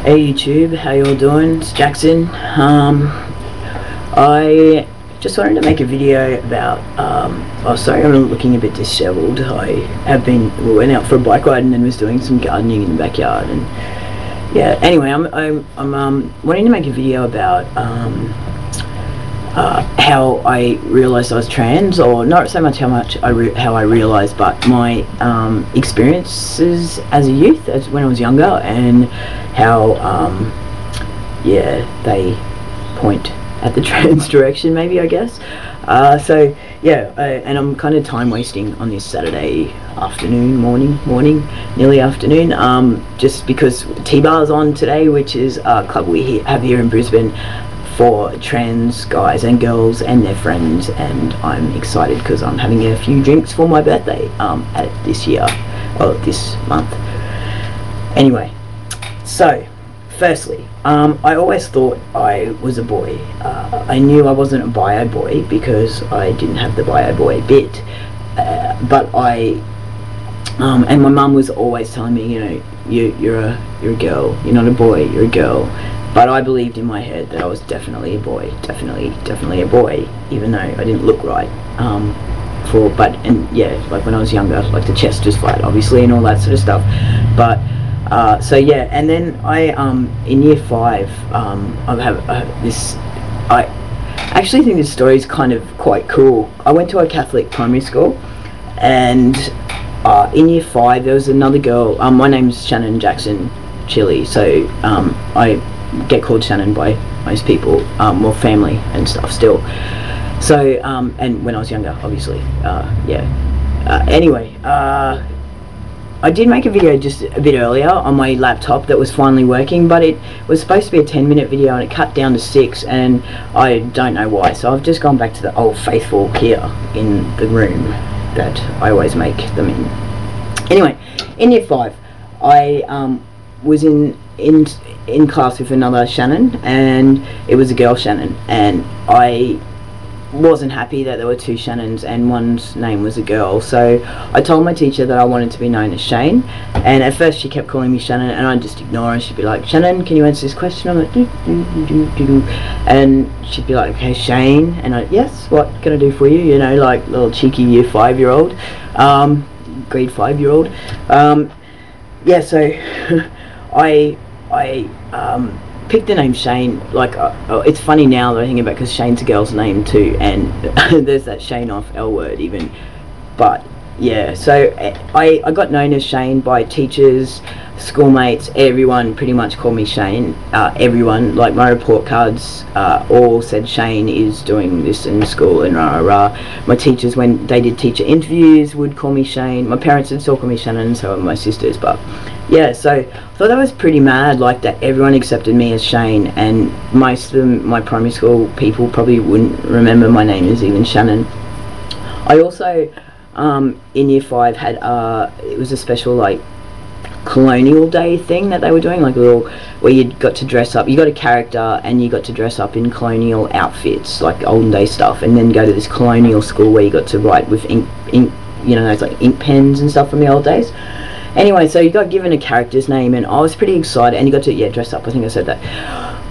Hey YouTube, how you all doing? It's Jackson. I just wanted to make a video about, oh sorry, I'm looking a bit disheveled. We went out for a bike ride and then was doing some gardening in the backyard, and yeah, anyway, I'm wanting to make a video about, how I realised I was trans, or not so much how I realised, but my experiences as a youth, as when I was younger, and how yeah, they point at the trans direction, maybe, I guess. So yeah, and I'm kind of time wasting on this Saturday afternoon, morning, nearly afternoon, just because T-Bar's on today, which is a club we have here in Brisbane for trans guys and girls and their friends, and I'm excited because I'm having a few drinks for my birthday at this month. Anyway, so firstly, I always thought I was a boy. I knew I wasn't a bio boy because I didn't have the bio boy bit, but and my mum was always telling me, you know, you're a girl, you're not a boy, you're a girl. But I believed in my head that I was definitely a boy, definitely a boy, even though I didn't look right. And yeah, like when I was younger, like the chest was flat, obviously, and all that sort of stuff. But so yeah, and then in year 5, I actually think this story is kind of quite cool. I went to a Catholic primary school, and in year 5 there was another girl. My name's Shannon Jackson Chili, so I get called Shannon by most people, more family and stuff still. So and when I was younger, obviously, yeah. Anyway, I did make a video just a bit earlier on my laptop that was finally working, but it was supposed to be a 10-minute video and it cut down to 6, and I don't know why. So I've just gone back to the old faithful here in the room that I always make them in. Anyway, in year 5, I was in class with another Shannon, and it was a girl Shannon, and I wasn't happy that there were 2 Shannons and one's name was a girl. So I told my teacher that I wanted to be known as Shane, and at first she kept calling me Shannon, and I'd just ignore her. She'd be like, Shannon, can you answer this question? I'm like, and she'd be like, okay, Shane, and I, yes, what can I do for you? You know, like little cheeky year 5-year-old, grade 5-year-old. Yeah, so I picked the name Shane. Like, it's funny now that I think about it, because Shane's a girl's name too, and there's that Shane off L word even. But yeah, so I got known as Shane by teachers, schoolmates, everyone pretty much called me Shane. Everyone, like my report cards, all said Shane is doing this in school and rah rah rah. My teachers, when they did teacher interviews, would call me Shane. My parents would still call me Shannon, so were my sisters. But yeah, so I thought that was pretty mad, like that everyone accepted me as Shane, and most of my primary school people probably wouldn't remember my name as even Shannon. I also, in year 5, had, it was a special, like, colonial day thing that they were doing, like a little, where you got to dress up, you got a character and you got to dress up in colonial outfits, like olden day stuff, and then go to this colonial school where you got to write with ink, you know, those like ink pens and stuff from the old days. Anyway, so you got given a character's name, and I was pretty excited, and you got to, yeah, dress up, I think I said that.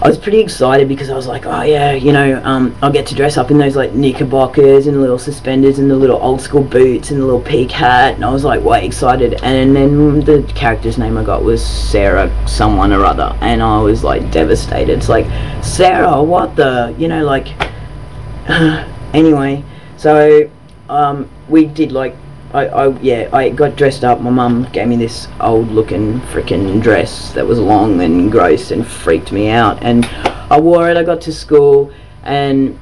I was pretty excited because I was like, oh yeah, you know, I'll get to dress up in those like knickerbockers and little suspenders and the little old school boots and the little peak hat, and I was like way excited. And then the character's name I got was Sarah someone or other, and I was like devastated. It's like, Sarah, what the, you know, like, anyway, so we did like, I got dressed up. My mum gave me this old looking freaking dress that was long and gross and freaked me out, and I wore it. I got to school and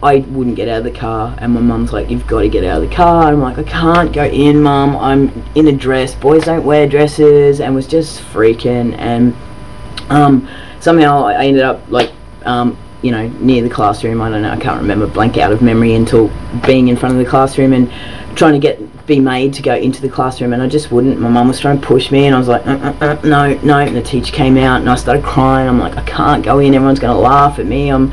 I wouldn't get out of the car, and my mum's like, you've got to get out of the car. I'm like, I can't go in, Mum, I'm in a dress, boys don't wear dresses, and was just freaking. And somehow I ended up like, you know, near the classroom. I don't know, I can't remember, blank out of memory, until being in front of the classroom and trying to be made to go into the classroom, and I just wouldn't. My mum was trying to push me, and I was like, no, and the teacher came out, and I started crying. I'm like, I can't go in, everyone's going to laugh at me, I'm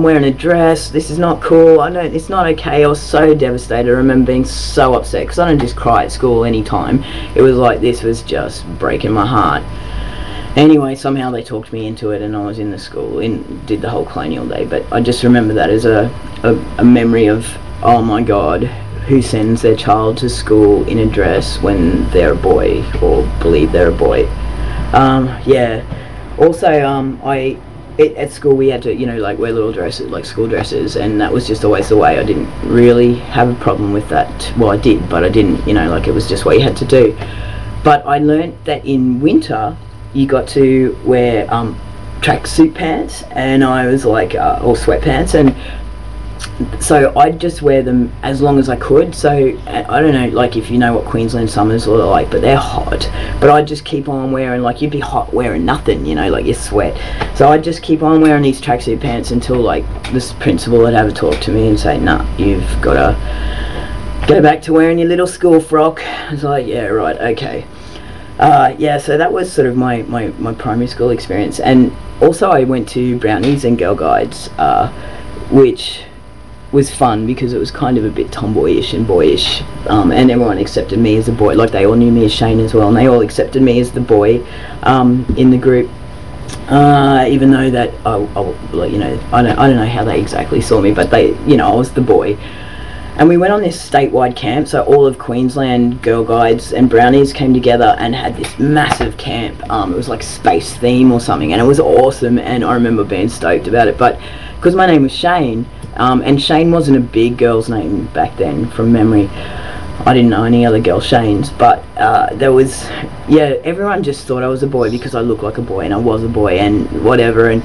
wearing a dress, this is not cool, it's not okay. I was so devastated. I remember being so upset, because I don't just cry at school any time. It was like, this was just breaking my heart. Anyway, somehow they talked me into it, and I was in the school and did the whole colonial day. But I just remember that as a memory of, oh my God, who sends their child to school in a dress when they're a boy or believe they're a boy. Yeah. Also, at school we had to, like wear little dresses, like school dresses, and that was just always the way. I didn't really have a problem with that. Well, I did, but I didn't, like it was just what you had to do. But I learnt that in winter you got to wear tracksuit pants, and I was like, or sweatpants, and so I'd just wear them as long as I could. So I don't know, like if you know what Queensland summers are like, but they're hot. But I'd just keep on wearing, like you'd be hot wearing nothing, like you sweat. So I'd just keep on wearing these tracksuit pants until like this principal would have a talk to me and say, nah, you've got to go back to wearing your little school frock. I was like, yeah, right, okay. Yeah, so that was sort of my primary school experience. And also I went to Brownies and Girl Guides, which was fun because it was kind of a bit tomboyish and boyish, and everyone accepted me as a boy. Like they all knew me as Shane as well, and they all accepted me as the boy in the group, even though that I don't know how they exactly saw me, but they, I was the boy. And we went on this statewide camp, so all of Queensland Girl Guides and Brownies came together and had this massive camp. It was like space theme or something, and it was awesome, and I remember being stoked about it. But because my name was Shane, and Shane wasn't a big girl's name back then from memory, I didn't know any other girl Shanes, but there was, everyone just thought I was a boy because I looked like a boy, and I was a boy, and whatever, and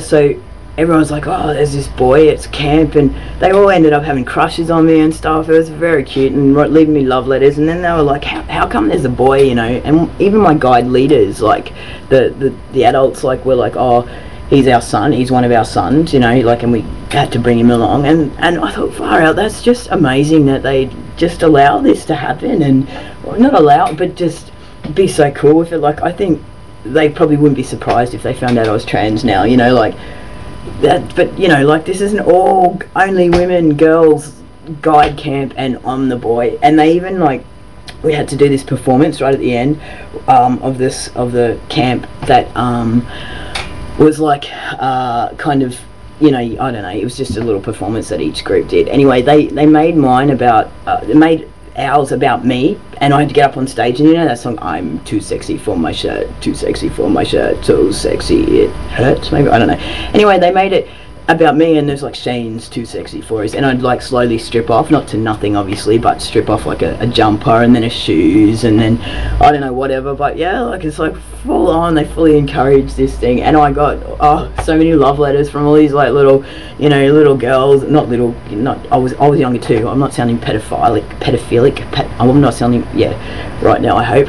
so everyone was like, oh, there's this boy, it's camp, and they all ended up having crushes on me and stuff. It was very cute, and leaving me love letters, and then they were like, how come there's a boy, and even my guide leaders, like the adults, like were like, oh, he's our son, he's one of our sons, and we had to bring him along, and I thought, far out, that's just amazing that they just allow this to happen, and well, not allow, but just be so cool with it. Like, I think they probably wouldn't be surprised if they found out I was trans now, like that. But like, this is an all only women girls guide camp, and I'm the boy. And they even, like, we had to do this performance right at the end of the camp that was like kind of, I don't know, it was just a little performance that each group did. Anyway, they made mine about they made ours about me, and I had to get up on stage, and that song, I'm too sexy for my shirt, too sexy for my shirt, so sexy it hurts, maybe, I don't know. Anyway, they made it about me, and there's like, Shane's too sexy for us, and I'd like slowly strip off, not to nothing obviously, but strip off like a jumper, and then a shoes, and then I don't know, whatever. But yeah, like, it's like full on, they fully encouraged this thing, and I got so many love letters from all these like little girls, I was younger too, I'm not sounding pedophilic, I'm not sounding, right now I hope.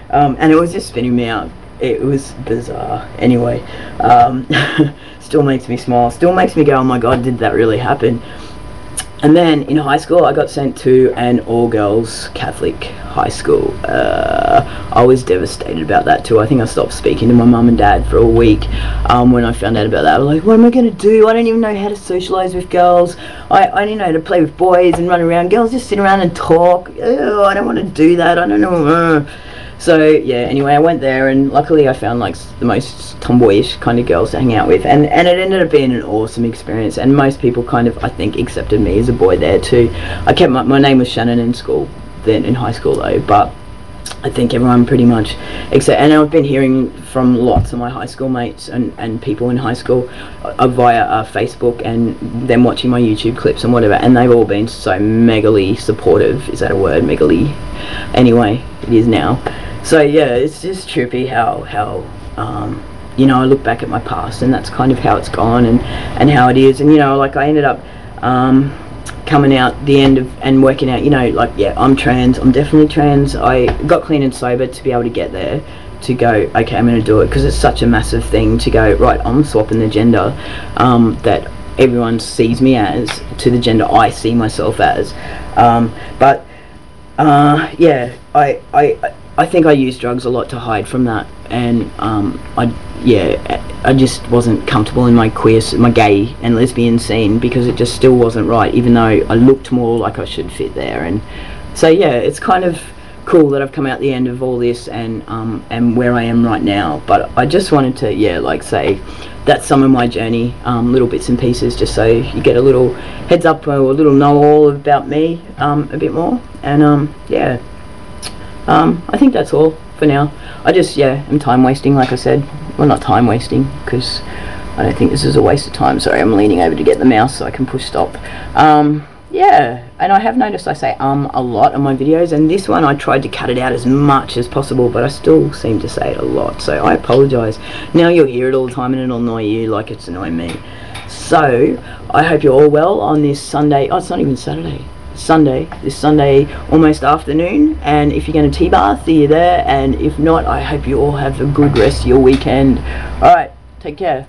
And it was just spinning me out. It was bizarre. Anyway, still makes me smile, still makes me go, oh my God, did that really happen? And then in high school, I got sent to an all-girls Catholic high school. I was devastated about that too. I think I stopped speaking to my mum and dad for a week when I found out about that. I was like, what am I going to do? I don't even know how to socialise with girls. I didn't know how to play with boys and run around. Girls just sit around and talk. Ew, I don't want to do that. I don't know. So yeah, anyway, I went there, and luckily I found like the most tomboyish kind of girls to hang out with, and it ended up being an awesome experience, and most people kind of, I think, accepted me as a boy there too. I kept my name was Shannon in school, then in high school though, but I think everyone pretty much accept, and I've been hearing from lots of my high school mates and people in high school via Facebook, and them watching my YouTube clips and whatever, and they've all been so megally supportive. Is that a word? Megally? Anyway, it is now. So yeah, it's just trippy how I look back at my past, and that's kind of how it's gone, and how it is, and like I ended up coming out the end of and working out, like, yeah, I'm trans, I'm definitely trans. I got clean and sober to be able to get there, to go, okay, I'm going to do it, because it's such a massive thing to go, right, I'm swapping the gender that everyone sees me as to the gender I see myself as. Yeah, I think I used drugs a lot to hide from that, and I just wasn't comfortable in my gay and lesbian scene, because it just still wasn't right, even though I looked more like I should fit there. And so yeah, it's kind of cool that I've come out the end of all this and where I am right now. But I just wanted to, yeah, like say that's some of my journey, little bits and pieces, just so you get a little heads up or a little know all about me a bit more. And yeah, I think that's all for now. I just, yeah, am time wasting, like I said. Well, not time wasting, because I don't think this is a waste of time. Sorry, I'm leaning over to get the mouse so I can push stop. Yeah, and I have noticed I say a lot on my videos, and this one I tried to cut it out as much as possible, but I still seem to say it a lot, so I apologise. Now you'll hear it all the time and it'll annoy you like it's annoying me. So, I hope you're all well on this Sunday. Oh, it's not even Saturday. This Sunday almost afternoon, and if you're going to T-Bar, see you there, and if not, I hope you all have a good rest of your weekend. Alright, take care.